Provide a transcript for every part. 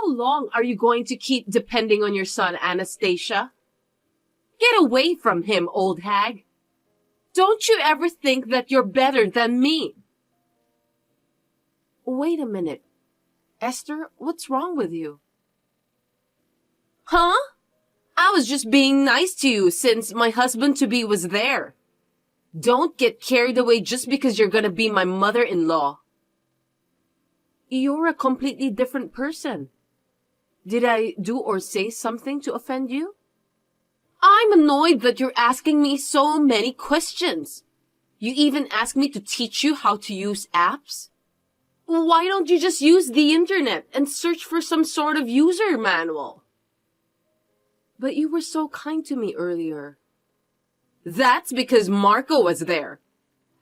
How long are you going to keep depending on your son, Anastasia? Get away from him, old hag. Don't you ever think that you're better than me? Wait a minute. Esther, what's wrong with you? Huh? I was just being nice to you since my husband-to-be was there. Don't get carried away just because you're gonna be my mother-in-law. You're a completely different person. Did I do or say something to offend you? I'm annoyed that you're asking me so many questions. You even asked me to teach you how to use apps. Why don't you just use the internet and search for some sort of user manual? But you were so kind to me earlier. That's because Marco was there.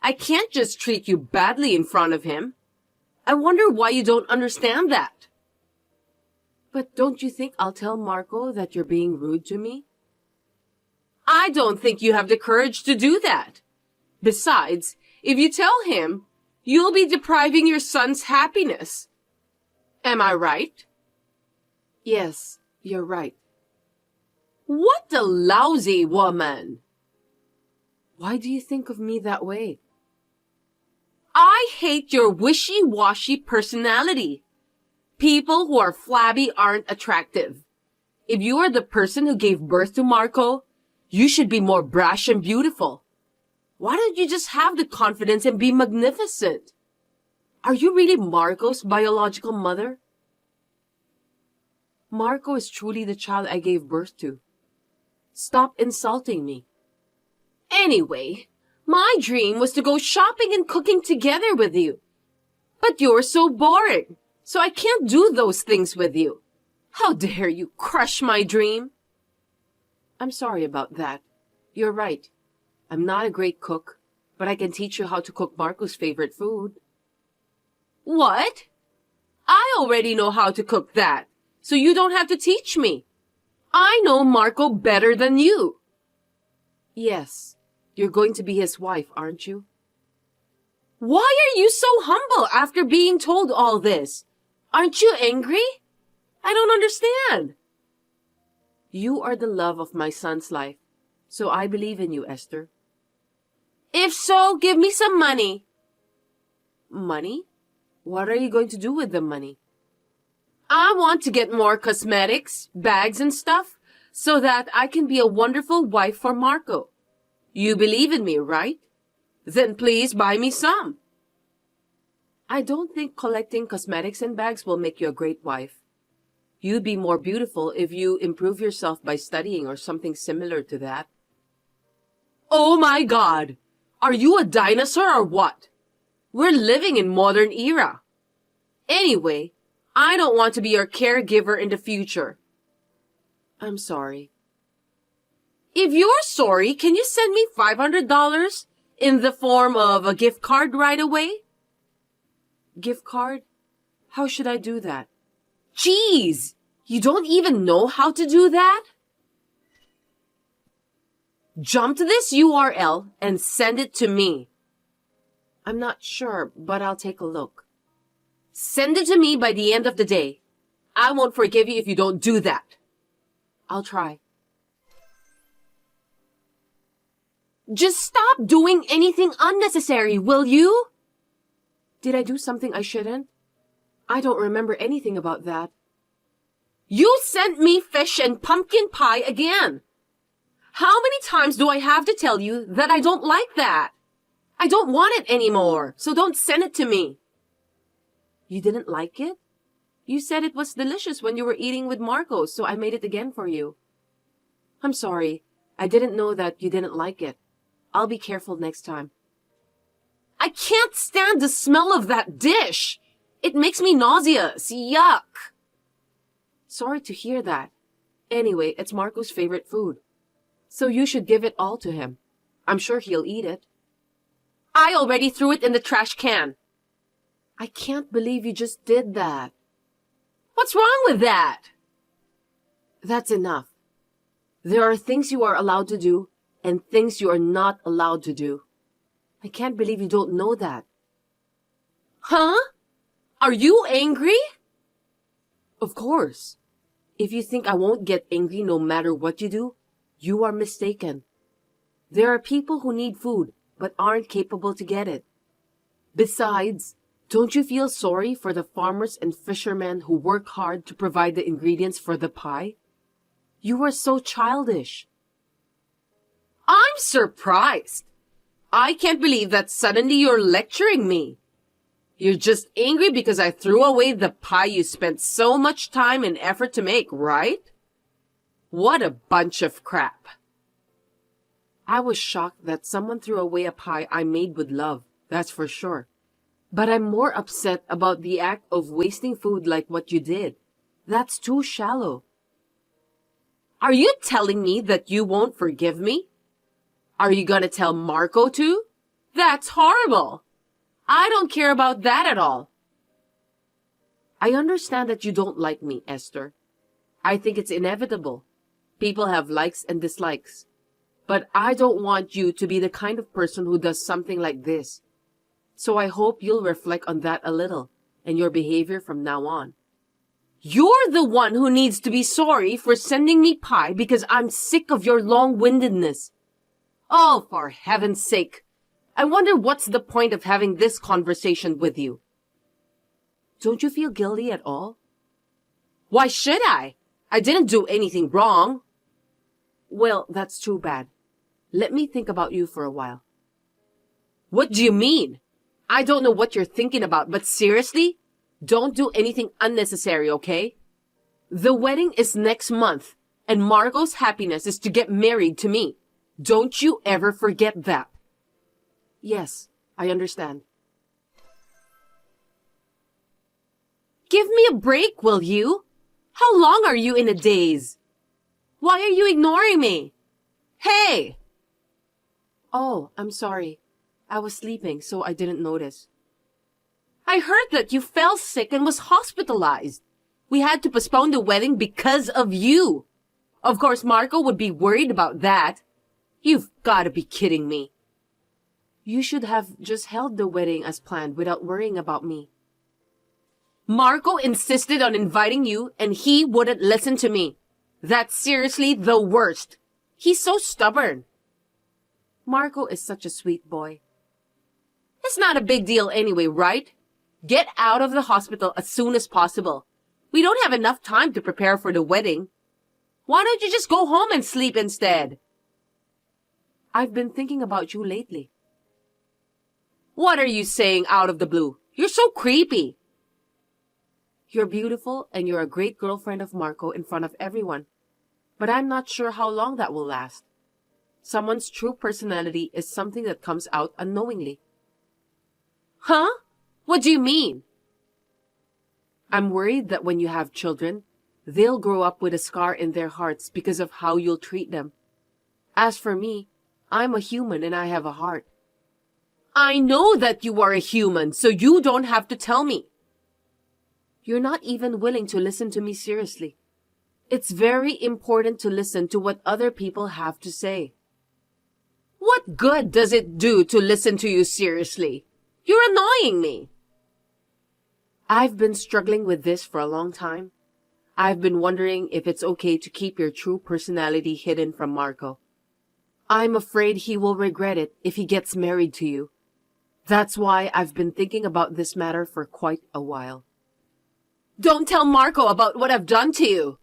I can't just treat you badly in front of him. I wonder why you don't understand that. But don't you think I'll tell Marco that you're being rude to me? I don't think you have the courage to do that. Besides, if you tell him, you'll be depriving your son's happiness. Am I right? Yes, you're right. What a lousy woman! Why do you think of me that way? I hate your wishy-washy personality. People who are flabby aren't attractive. If you are the person who gave birth to Marco, you should be more brash and beautiful. Why don't you just have the confidence and be magnificent? Are you really Marco's biological mother? Marco is truly the child I gave birth to. Stop insulting me. Anyway, my dream was to go shopping and cooking together with you. But you're so boring, so I can't do those things with you. How dare you crush my dream? I'm sorry about that. You're right. I'm not a great cook, but I can teach you how to cook Marco's favorite food. What? I already know how to cook that, so you don't have to teach me. I know Marco better than you. Yes, you're going to be his wife, aren't you? Why are you so humble after being told all this? Aren't you angry? I don't understand. You are the love of my son's life, so I believe in you, Esther. If so, give me some money. Money? What are you going to do with the money? I want to get more cosmetics, bags and stuff, so that I can be a wonderful wife for Marco. You believe in me, right? Then please buy me some. I don't think collecting cosmetics and bags will make you a great wife. You'd be more beautiful if you improve yourself by studying or something similar to that. Oh my God! Are you a dinosaur or what? We're living in modern era. Anyway, I don't want to be your caregiver in the future. I'm sorry. If you're sorry, can you send me $500 in the form of a gift card right away? Gift card? How should I do that? Jeez! You don't even know how to do that? Jump to this URL and send it to me. I'm not sure, but I'll take a look. Send it to me by the end of the day. I won't forgive you if you don't do that. I'll try. Just stop doing anything unnecessary, will you? Did I do something I shouldn't? I don't remember anything about that. You sent me fish and pumpkin pie again. How many times do I have to tell you that I don't like that? I don't want it anymore, so don't send it to me. You didn't like it? You said it was delicious when you were eating with Marco, so I made it again for you. I'm sorry. I didn't know that you didn't like it. I'll be careful next time. I can't stand the smell of that dish. It makes me nauseous. Yuck. Sorry to hear that. Anyway, it's Marco's favorite food. So you should give it all to him. I'm sure he'll eat it. I already threw it in the trash can. I can't believe you just did that. What's wrong with that? That's enough. There are things you are allowed to do and things you are not allowed to do. I can't believe you don't know that. Huh? Are you angry? Of course. If you think I won't get angry no matter what you do, you are mistaken. There are people who need food but aren't capable to get it. Besides, don't you feel sorry for the farmers and fishermen who work hard to provide the ingredients for the pie? You are so childish. I'm surprised. I can't believe that suddenly you're lecturing me. You're just angry because I threw away the pie you spent so much time and effort to make, right? What a bunch of crap. I was shocked that someone threw away a pie I made with love, that's for sure. But I'm more upset about the act of wasting food like what you did. That's too shallow. Are you telling me that you won't forgive me? Are you gonna tell Marco too? That's horrible. I don't care about that at all. I understand that you don't like me, Esther. I think it's inevitable. People have likes and dislikes. But I don't want you to be the kind of person who does something like this. So I hope you'll reflect on that a little and your behavior from now on. You're the one who needs to be sorry for sending me pie because I'm sick of your long-windedness. Oh, for heaven's sake. I wonder what's the point of having this conversation with you. Don't you feel guilty at all? Why should I? I didn't do anything wrong. Well, that's too bad. Let me think about you for a while. What do you mean? I don't know what you're thinking about, but seriously? Don't do anything unnecessary, okay? The wedding is next month, and Marco's happiness is to get married to me. Don't you ever forget that. Yes, I understand. Give me a break, will you? How long are you in a daze? Why are you ignoring me? Hey! Oh, I'm sorry. I was sleeping, so I didn't notice. I heard that you fell sick and was hospitalized. We had to postpone the wedding because of you. Of course, Marco would be worried about that. You've got to be kidding me. You should have just held the wedding as planned without worrying about me. Marco insisted on inviting you, and he wouldn't listen to me. That's seriously the worst. He's so stubborn. Marco is such a sweet boy. It's not a big deal anyway, right? Get out of the hospital as soon as possible. We don't have enough time to prepare for the wedding. Why don't you just go home and sleep instead? I've been thinking about you lately. What are you saying out of the blue? You're so creepy. You're beautiful and you're a great girlfriend of Marco in front of everyone. But I'm not sure how long that will last. Someone's true personality is something that comes out unknowingly. Huh? What do you mean? I'm worried that when you have children, they'll grow up with a scar in their hearts because of how you'll treat them. As for me, I'm a human and I have a heart. I know that you are a human, so you don't have to tell me. You're not even willing to listen to me seriously. It's very important to listen to what other people have to say. What good does it do to listen to you seriously? You're annoying me. I've been struggling with this for a long time. I've been wondering if it's okay to keep your true personality hidden from Marco. I'm afraid he will regret it if he gets married to you. That's why I've been thinking about this matter for quite a while. Don't tell Marco about what I've done to you.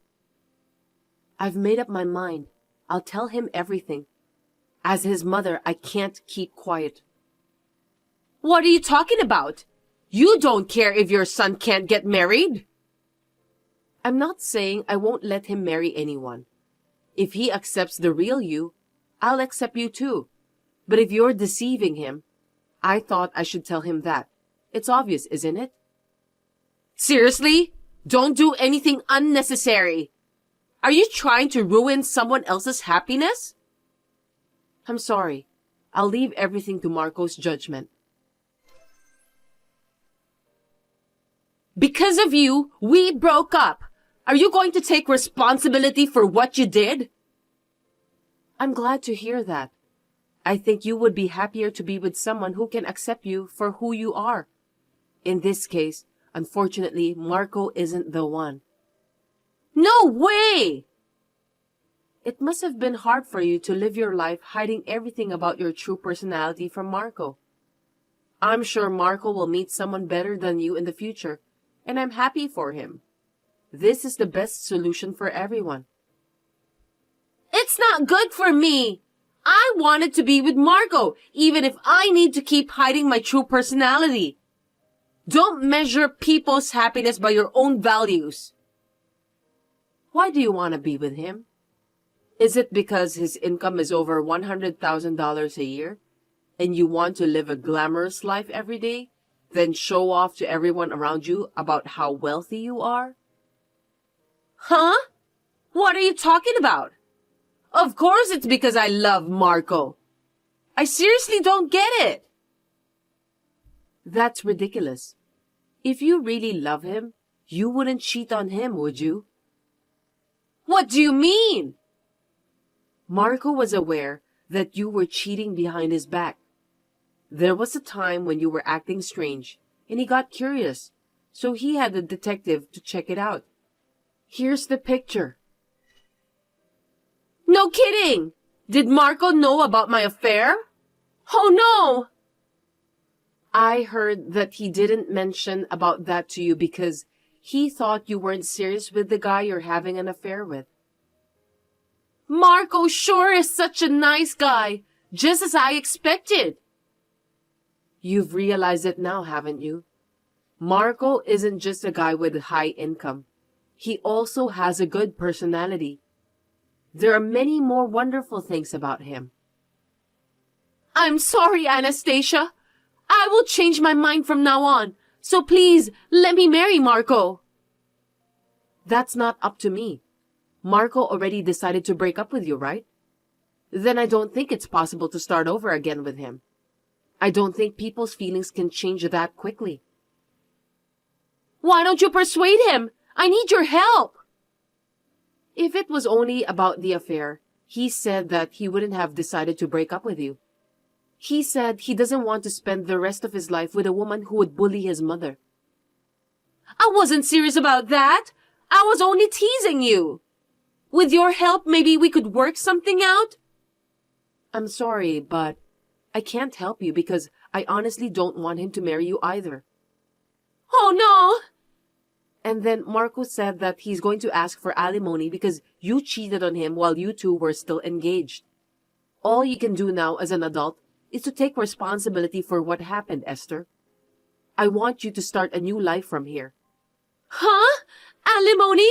I've made up my mind. I'll tell him everything. As his mother, I can't keep quiet. What are you talking about? You don't care if your son can't get married? I'm not saying I won't let him marry anyone. If he accepts the real you, I'll accept you too. But if you're deceiving him, I thought I should tell him that. It's obvious, isn't it? Seriously? Don't do anything unnecessary. Are you trying to ruin someone else's happiness? I'm sorry. I'll leave everything to Marco's judgment. Because of you, we broke up. Are you going to take responsibility for what you did? I'm glad to hear that. I think you would be happier to be with someone who can accept you for who you are. In this case, unfortunately, Marco isn't the one. No way! It must have been hard for you to live your life hiding everything about your true personality from Marco. I'm sure Marco will meet someone better than you in the future, and I'm happy for him. This is the best solution for everyone. It's not good for me! I wanted to be with Marco, even if I need to keep hiding my true personality. Don't measure people's happiness by your own values. Why do you want to be with him? Is it because his income is over $100,000 a year, and you want to live a glamorous life every day, then show off to everyone around you about how wealthy you are? Huh? What are you talking about? Of course it's because I love Marco. I seriously don't get it. That's ridiculous. If you really love him, you wouldn't cheat on him, would you? What do you mean? Marco was aware that you were cheating behind his back. There was a time when you were acting strange, and he got curious, so he had a detective to check it out. Here's the picture. No kidding! Did Marco know about my affair? Oh no! I heard that he didn't mention about that to you because he thought you weren't serious with the guy you're having an affair with. Marco sure is such a nice guy, just as I expected. You've realized it now, haven't you? Marco isn't just a guy with a high income. He also has a good personality. There are many more wonderful things about him. I'm sorry, Anastasia. I will change my mind from now on, so please let me marry Marco. That's not up to me. Marco already decided to break up with you, right? Then I don't think it's possible to start over again with him. I don't think people's feelings can change that quickly. Why don't you persuade him? I need your help. If it was only about the affair, he said that he wouldn't have decided to break up with you. He said he doesn't want to spend the rest of his life with a woman who would bully his mother. I wasn't serious about that. I was only teasing you. With your help, maybe we could work something out? I'm sorry, but I can't help you because I honestly don't want him to marry you either. Oh no! And then Marco said that he's going to ask for alimony because you cheated on him while you two were still engaged. All you can do now as an adult is to take responsibility for what happened, Esther. I want you to start a new life from here. Huh? Alimony?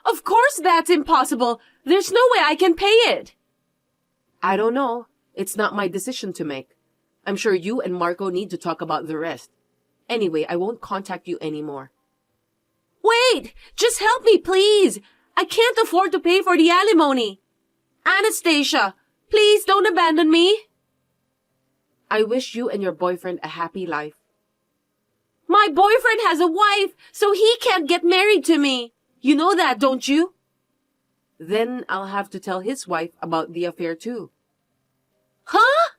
Of course that's impossible. There's no way I can pay it. I don't know. It's not my decision to make. I'm sure you and Marco need to talk about the rest. Anyway, I won't contact you anymore. Wait! Just help me, please! I can't afford to pay for the alimony. Anastasia, please don't abandon me. I wish you and your boyfriend a happy life. My boyfriend has a wife, so he can't get married to me. You know that, don't you? Then I'll have to tell his wife about the affair too. Huh?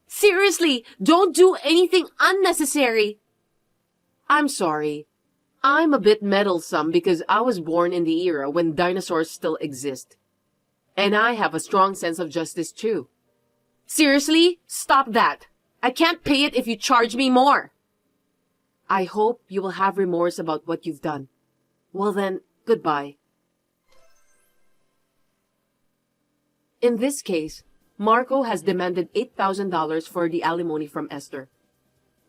Seriously, don't do anything unnecessary. I'm sorry. I'm a bit meddlesome because I was born in the era when dinosaurs still exist. And I have a strong sense of justice too. Seriously, stop that. I can't pay it if you charge me more. I hope you will have remorse about what you've done. Well then, goodbye. In this case, Marco has demanded $8,000 for the alimony from Esther.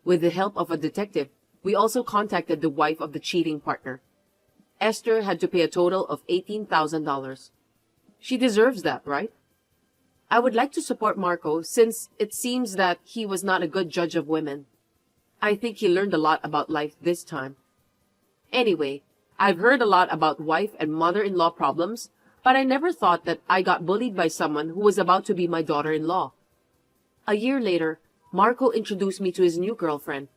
With the help of a detective, we also contacted the wife of the cheating partner. Esther had to pay a total of $18,000. She deserves that, right? I would like to support Marco since it seems that he was not a good judge of women. I think he learned a lot about life this time. Anyway, I've heard a lot about wife and mother-in-law problems, but I never thought that I got bullied by someone who was about to be my daughter-in-law. A year later, Marco introduced me to his new girlfriend.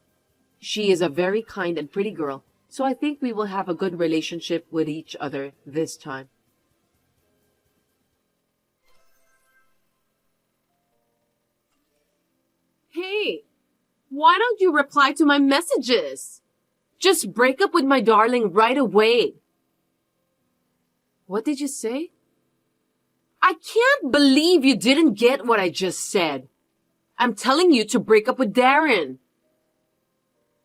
She is a very kind and pretty girl, so I think we will have a good relationship with each other this time. Hey, why don't you reply to my messages? Just break up with my darling right away. What did you say? I can't believe you didn't get what I just said. I'm telling you to break up with Darren.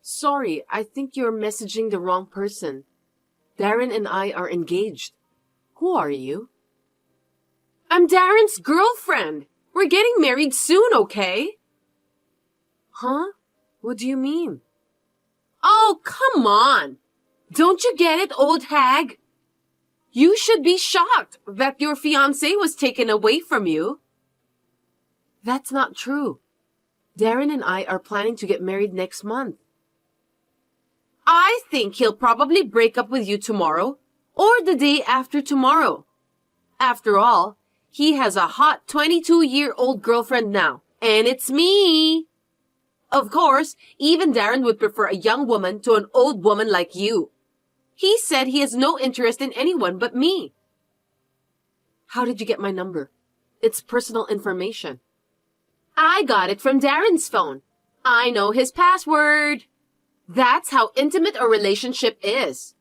Sorry, I think you're messaging the wrong person. Darren and I are engaged. Who are you? I'm Darren's girlfriend. We're getting married soon, okay? Huh? What do you mean? Oh, come on. Don't you get it, old hag? You should be shocked that your fiancé was taken away from you. That's not true. Darren and I are planning to get married next month. I think he'll probably break up with you tomorrow or the day after tomorrow. After all, he has a hot 22-year-old girlfriend now, and it's me. Of course, even Darren would prefer a young woman to an old woman like you. He said he has no interest in anyone but me. How did you get my number? It's personal information. I got it from Darren's phone. I know his password. That's how intimate a relationship is.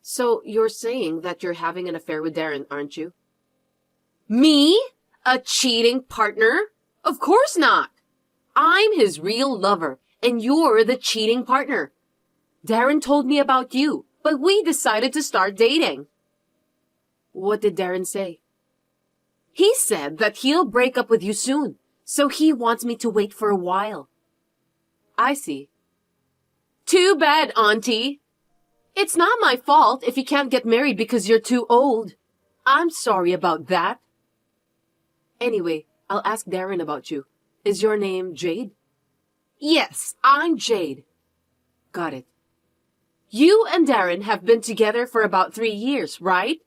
So you're saying that you're having an affair with Darren, aren't you? Me? A cheating partner? Of course not. I'm his real lover, and you're the cheating partner. Darren told me about you, but we decided to start dating. What did Darren say? He said that he'll break up with you soon, so he wants me to wait for a while. I see. Too bad, Auntie. It's not my fault if you can't get married because you're too old. I'm sorry about that. Anyway, I'll ask Darren about you. Is your name Jade? Yes, I'm Jade. Got it. You and Darren have been together for about 3 years, right?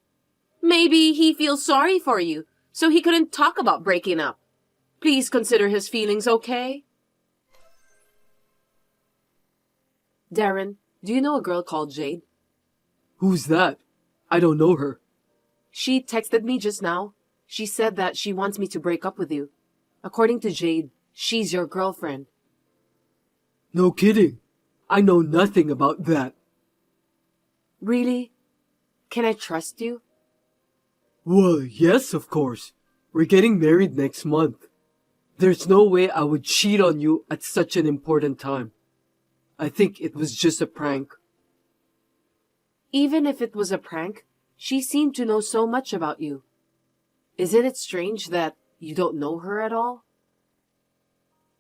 Maybe he feels sorry for you, so he couldn't talk about breaking up. Please consider his feelings, okay? Darren, do you know a girl called Jade? Who's that? I don't know her. She texted me just now. She said that she wants me to break up with you. According to Jade, she's your girlfriend. No kidding. I know nothing about that. Really? Can I trust you? Well, yes, of course. We're getting married next month. There's no way I would cheat on you at such an important time. I think it was just a prank. Even if it was a prank, she seemed to know so much about you. Isn't it strange that you don't know her at all?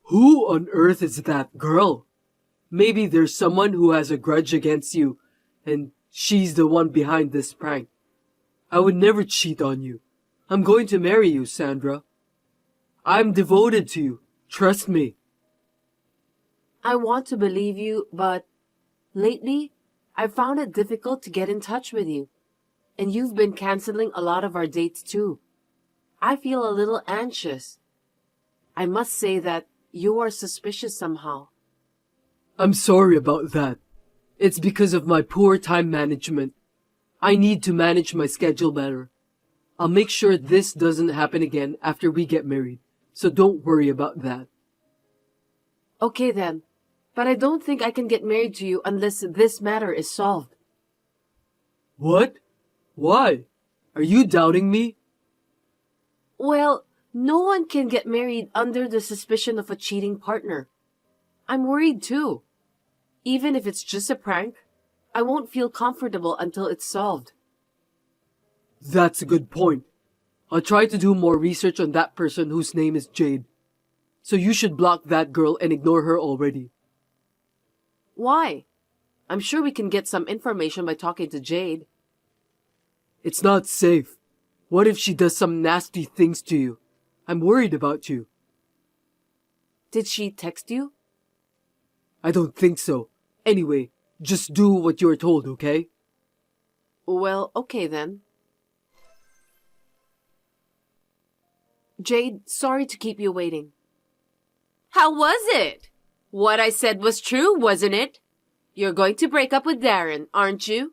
Who on earth is that girl? Maybe there's someone who has a grudge against you, and she's the one behind this prank. I would never cheat on you. I'm going to marry you, Sandra. I'm devoted to you. Trust me. I want to believe you, but lately, I've found it difficult to get in touch with you. And you've been canceling a lot of our dates too. I feel a little anxious. I must say that you are suspicious somehow. I'm sorry about that. It's because of my poor time management. I need to manage my schedule better. I'll make sure this doesn't happen again after we get married, so don't worry about that. Okay then, but I don't think I can get married to you unless this matter is solved. What? Why? Are you doubting me? Well, no one can get married under the suspicion of a cheating partner. I'm worried too. Even if it's just a prank, I won't feel comfortable until it's solved. That's a good point. I'll try to do more research on that person whose name is Jade. So you should block that girl and ignore her already. Why? I'm sure we can get some information by talking to Jade. It's not safe. What if she does some nasty things to you? I'm worried about you. Did she text you? I don't think so. Anyway, just do what you're told, okay? Well, okay then. Jade, sorry to keep you waiting. How was it? What I said was true, wasn't it? You're going to break up with Darren, aren't you?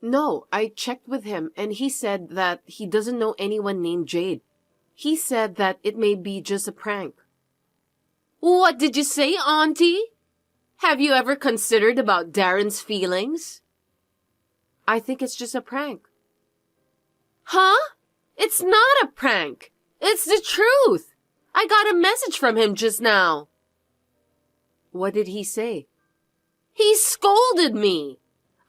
No, I checked with him and he said that he doesn't know anyone named Jade. He said that it may be just a prank. What did you say, Auntie? Have you ever considered about Darren's feelings? I think it's just a prank. Huh? It's not a prank. It's the truth. I got a message from him just now. What did he say? He scolded me.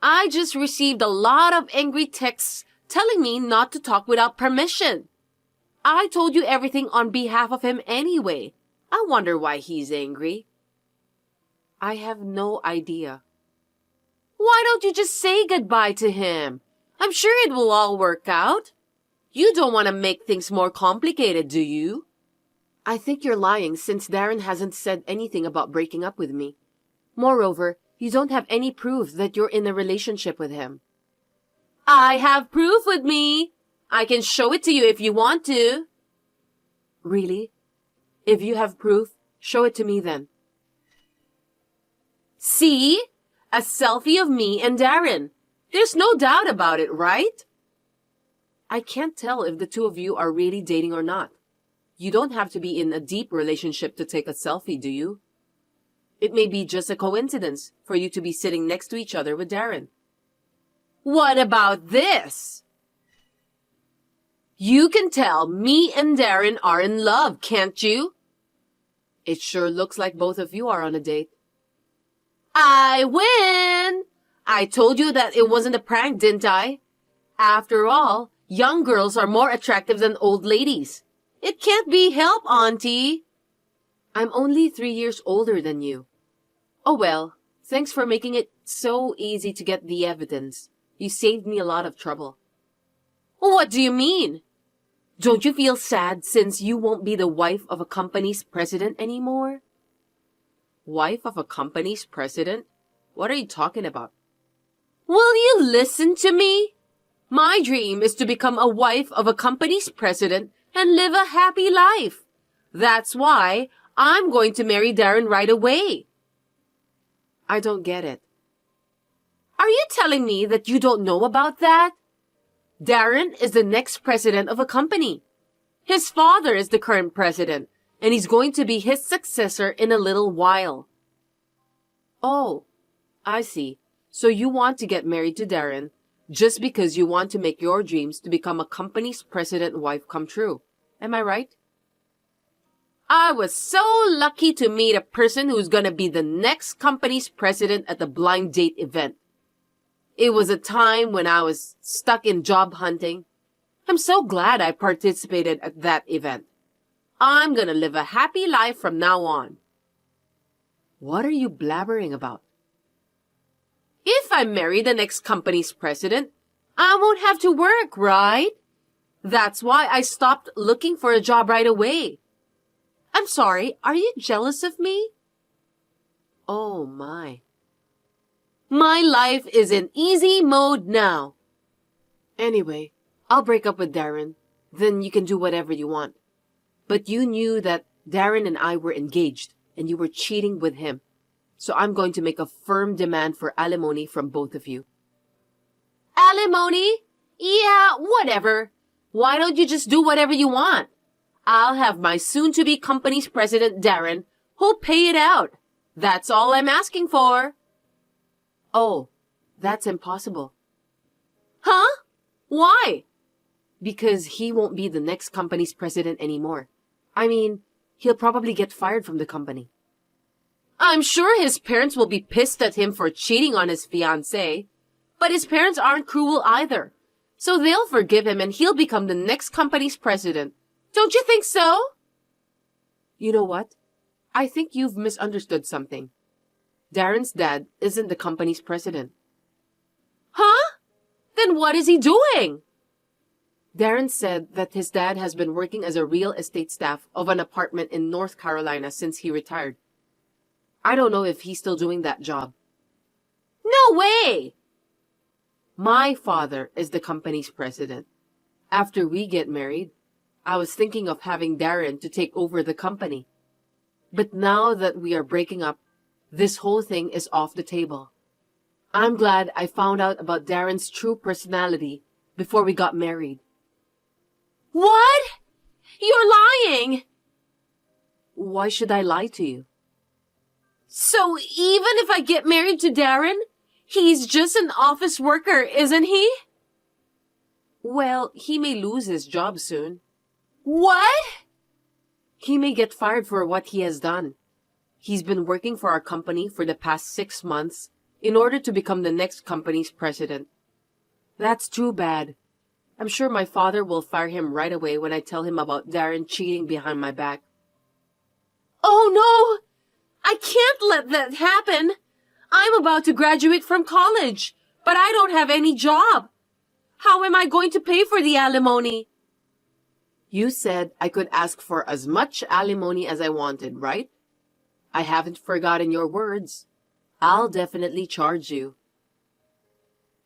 I just received a lot of angry texts telling me not to talk without permission. I told you everything on behalf of him anyway. I wonder why he's angry. I have no idea. Why don't you just say goodbye to him? I'm sure it will all work out. You don't want to make things more complicated, do you? I think you're lying since Darren hasn't said anything about breaking up with me. Moreover, you don't have any proof that you're in a relationship with him. I have proof with me. I can show it to you if you want to. Really? If you have proof, show it to me then. See? A selfie of me and Darren. There's no doubt about it, right? I can't tell if the two of you are really dating or not. You don't have to be in a deep relationship to take a selfie, do you? It may be just a coincidence for you to be sitting next to each other with Darren. What about this? You can tell me and Darren are in love, can't you? It sure looks like both of you are on a date. I win! I told you that it wasn't a prank, didn't I? After all, young girls are more attractive than old ladies. It can't be helped, Auntie. I'm only 3 years older than you. Oh well, thanks for making it so easy to get the evidence. You saved me a lot of trouble. What do you mean? Don't you feel sad since you won't be the wife of a company's president anymore? Wife of a company's president? What are you talking about? Will you listen to me? My dream is to become a wife of a company's president and live a happy life. That's why I'm going to marry Darren right away. I don't get it. Are you telling me that you don't know about that? Darren is the next president of a company. His father is the current president, and he's going to be his successor in a little while. Oh, I see. So you want to get married to Darren just because you want to make your dreams to become a company's president wife come true. Am I right? I was so lucky to meet a person who's going to be the next company's president at the blind date event. It was a time when I was stuck in job hunting. I'm so glad I participated at that event. I'm going to live a happy life from now on. What are you blabbering about? If I marry the next company's president, I won't have to work, right? That's why I stopped looking for a job right away. I'm sorry, are you jealous of me? Oh my. My life is in easy mode now. Anyway, I'll break up with Darren. Then you can do whatever you want. But you knew that Darren and I were engaged and you were cheating with him. So I'm going to make a firm demand for alimony from both of you. Alimony? Yeah, whatever. Why don't you just do whatever you want? I'll have my soon-to-be company's president, Darren, who'll pay it out. That's all I'm asking for. Oh, that's impossible. Huh? Why? Because he won't be the next company's president anymore. I mean, he'll probably get fired from the company. I'm sure his parents will be pissed at him for cheating on his fiancée. But his parents aren't cruel either. So they'll forgive him and he'll become the next company's president. Don't you think so? You know what? I think you've misunderstood something. Darren's dad isn't the company's president. Huh? Then what is he doing? Darren said that his dad has been working as a real estate staff of an apartment in North Carolina since he retired. I don't know if he's still doing that job. No way! My father is the company's president. After we get married, I was thinking of having Darren to take over the company. But now that we are breaking up, this whole thing is off the table. I'm glad I found out about Darren's true personality before we got married. What? You're lying! Why should I lie to you? So even if I get married to Darren, he's just an office worker, isn't he? Well, he may lose his job soon. What? He may get fired for what he has done. He's been working for our company for the past 6 months in order to become the next company's president. That's too bad. I'm sure my father will fire him right away when I tell him about Darren cheating behind my back. Oh no! I can't let that happen. I'm about to graduate from college, but I don't have any job. How am I going to pay for the alimony? You said I could ask for as much alimony as I wanted, right? I haven't forgotten your words. I'll definitely charge you.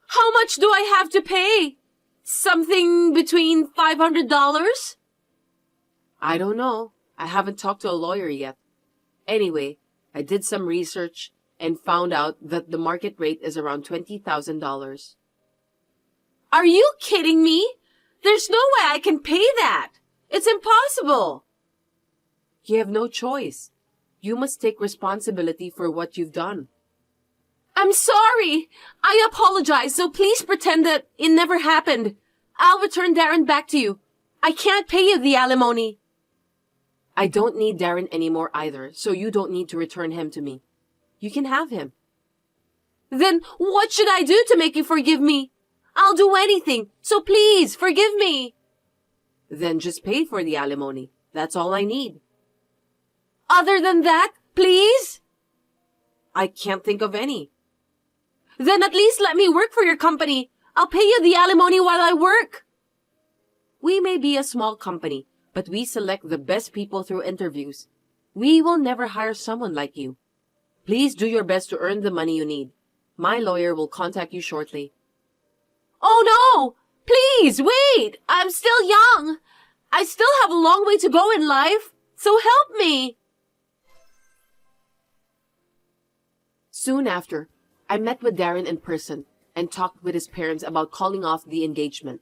How much do I have to pay? Something between $500? I don't know. I haven't talked to a lawyer yet. Anyway, I did some research and found out that the market rate is around $20,000. Are you kidding me? There's no way I can pay that. It's impossible. You have no choice. You must take responsibility for what you've done. I'm sorry. I apologize, so please pretend that it never happened. I'll return Darren back to you. I can't pay you the alimony. I don't need Darren anymore either, so you don't need to return him to me. You can have him. Then what should I do to make you forgive me? I'll do anything, so please forgive me. Then just pay for the alimony. That's all I need. Other than that, please? I can't think of any. Then at least let me work for your company. I'll pay you the alimony while I work. We may be a small company, but we select the best people through interviews. We will never hire someone like you. Please do your best to earn the money you need. My lawyer will contact you shortly. Oh no! Please, wait! I'm still young. I still have a long way to go in life, so help me. Soon after, I met with Darren in person and talked with his parents about calling off the engagement.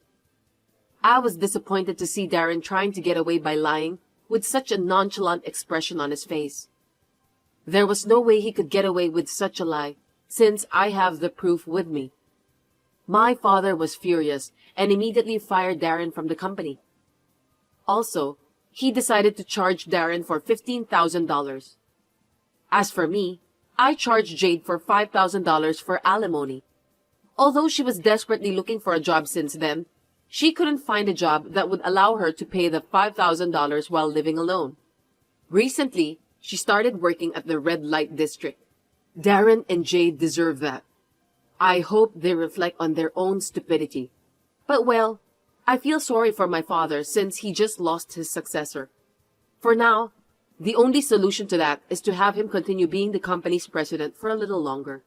I was disappointed to see Darren trying to get away by lying with such a nonchalant expression on his face. There was no way he could get away with such a lie, since I have the proof with me. My father was furious and immediately fired Darren from the company. Also, he decided to charge Darren for $15,000. As for me, I charged Jade for $5,000 for alimony. Although she was desperately looking for a job since then, she couldn't find a job that would allow her to pay the $5,000 while living alone. Recently, she started working at the red light district. Darren and Jade deserve that. I hope they reflect on their own stupidity. But well, I feel sorry for my father since he just lost his successor. For now, the only solution to that is to have him continue being the company's president for a little longer.